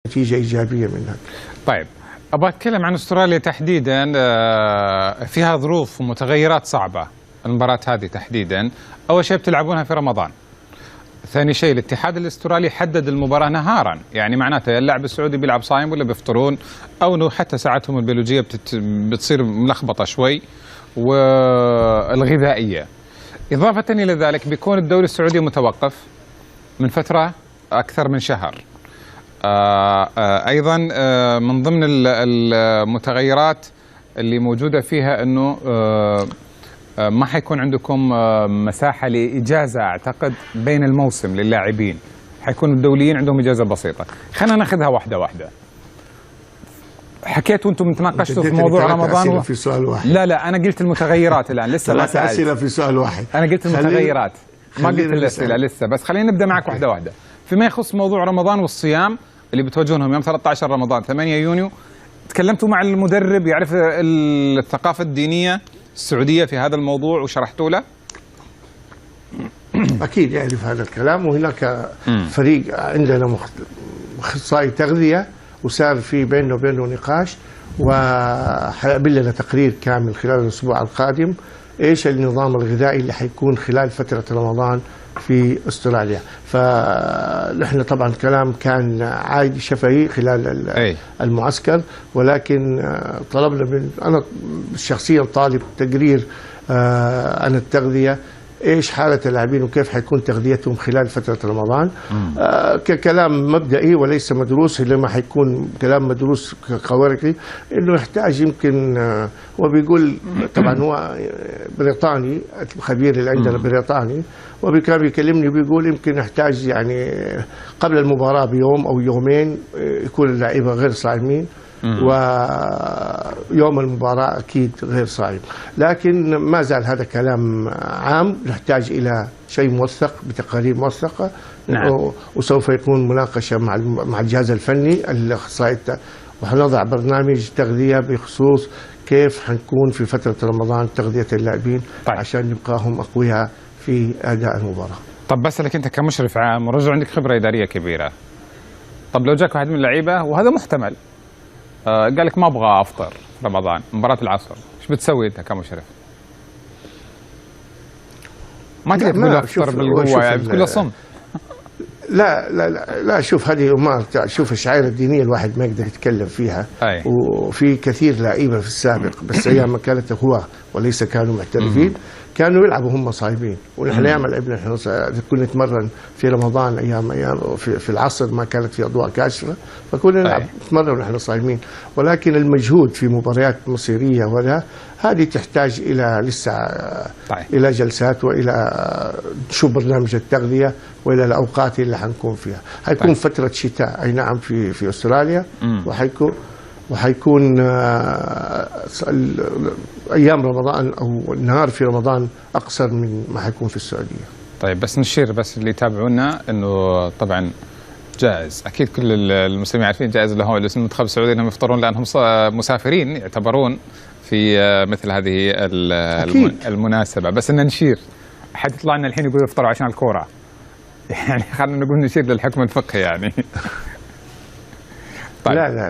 نتيجة إيجابية منها. طيب، أبغى أتكلم عن أستراليا تحديدا. فيها ظروف ومتغيرات صعبة المباراة هذه تحديدا. أول شيء بتلعبونها في رمضان. ثاني شيء الاتحاد الاسترالي حدد المباراة نهارا، يعني معناته اللاعب السعودي بيلعب صايم ولا بيفطرون، أو إنه حتى ساعتهم البيولوجية بتصير ملخبطة شوي والغذائية. إضافة إلى ذلك بيكون الدوري السعودي متوقف من فترة أكثر من شهر. أيضا من ضمن المتغيرات اللي موجودة فيها أنه ما حيكون عندكم مساحة لإجازة أعتقد بين الموسم للاعبين، حيكون الدوليين عندهم إجازة بسيطة. خلينا ناخذها واحدة واحدة. حكيتوا أنتم تناقشتوا في موضوع رمضان في سؤال واحد. لا أنا قلت المتغيرات الآن، لسه ما سألت. أسئلة في سؤال واحد. أنا قلت المتغيرات ما قلت الأسئلة لسه، بس خلينا نبدأ معك واحدة واحدة. فيما يخص موضوع رمضان والصيام اللي بتواجهونهم يوم 13 رمضان 8 يونيو، تكلمتوا مع المدرب يعرف الثقافة الدينية السعودية في هذا الموضوع وشرحتوا له؟ أكيد يعرف هذا الكلام، وهناك فريق عندنا أخصائي تغذية وصار في بيننا وبينه نقاش، وحيقبل لنا تقرير كامل خلال الأسبوع القادم إيش النظام الغذائي اللي حيكون خلال فترة رمضان في استراليا. فنحن طبعا كلام كان عادي شفهي خلال المعسكر، ولكن طلبنا أنا شخصيا طالب تقرير عن التغذية، ايش حالة اللاعبين وكيف حيكون تغذيتهم خلال فترة رمضان. ككلام مبدئي وليس مدروس، لما حيكون كلام مدروس كورقي انه يحتاج يمكن. هو بيقول طبعا هو بريطاني، الخبير اللي عندنا بريطاني، وكان بيكلمني بيقول يمكن يحتاج يعني قبل المباراة بيوم او يومين يكون اللاعيبة غير صائمين، ويوم المباراة أكيد غير صائم. لكن ما زال هذا كلام عام، نحتاج إلى شيء موثق بتقارير موثقة. نعم. وسوف يكون مناقشة مع الجهاز الفني الأخصائي، وحنضع برنامج تغذية بخصوص كيف حنكون في فترة رمضان تغذية اللاعبين. طيب. عشان نبقاهم أقوياء في أداء المباراة. طب بسألك أنت كمشرف عام ورجل عندك خبرة إدارية كبيرة، طب لو جاك واحد من اللعيبة وهذا محتمل قال لك ما ابغى افطر رمضان مباراة العصر، ايش بتسوي انت كمشرف؟ ما تقدر تقول له افطر بالقوه، يعني بتقول له صم. لا شوف، هذه ما شوف الشعائر الدينيه الواحد ما يقدر يتكلم فيها. وفي كثير لعيبه في السابق، بس ايام ما كانت هو وليس كانوا محترفين كانوا يلعبوا هم صايمين، ونحن ايام لعبنا احنا كنا نتمرن في رمضان ايام في العصر ما كانت في اضواء كاشفه، فكنا نلعب نتمرن ونحن صايمين. ولكن المجهود في مباريات مصيريه ولا هذه تحتاج الى لسه الى جلسات، والى شو برنامج التغذيه، والى الاوقات اللي حنكون فيها. حيكون فتره شتاء اي نعم في استراليا، وحيكون ايام رمضان او النهار في رمضان اقصر من ما حيكون في السعوديه. طيب بس نشير بس اللي يتابعونا انه طبعا جائز، اكيد كل المسلمين عارفين جائز لهم المنتخب السعودي انهم يفطرون لانهم مسافرين يعتبرون في مثل هذه المناسبه. بس ان نشير، حد يطلع لنا الحين يقول يفطروا عشان الكوره، يعني خلينا نقول نشير للحكم الفقهي يعني. طيب. لا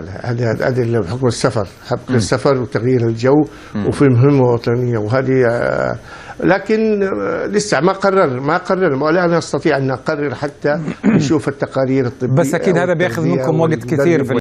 هذه حكم السفر، حكم السفر وتغيير الجو، وفي مهمة وطنية، وهذه لكن لسه ما قرر ولا أنا أستطيع أن أقرر حتى نشوف التقارير الطبية. بس أكيد هذا بياخذ منكم وقت كثير في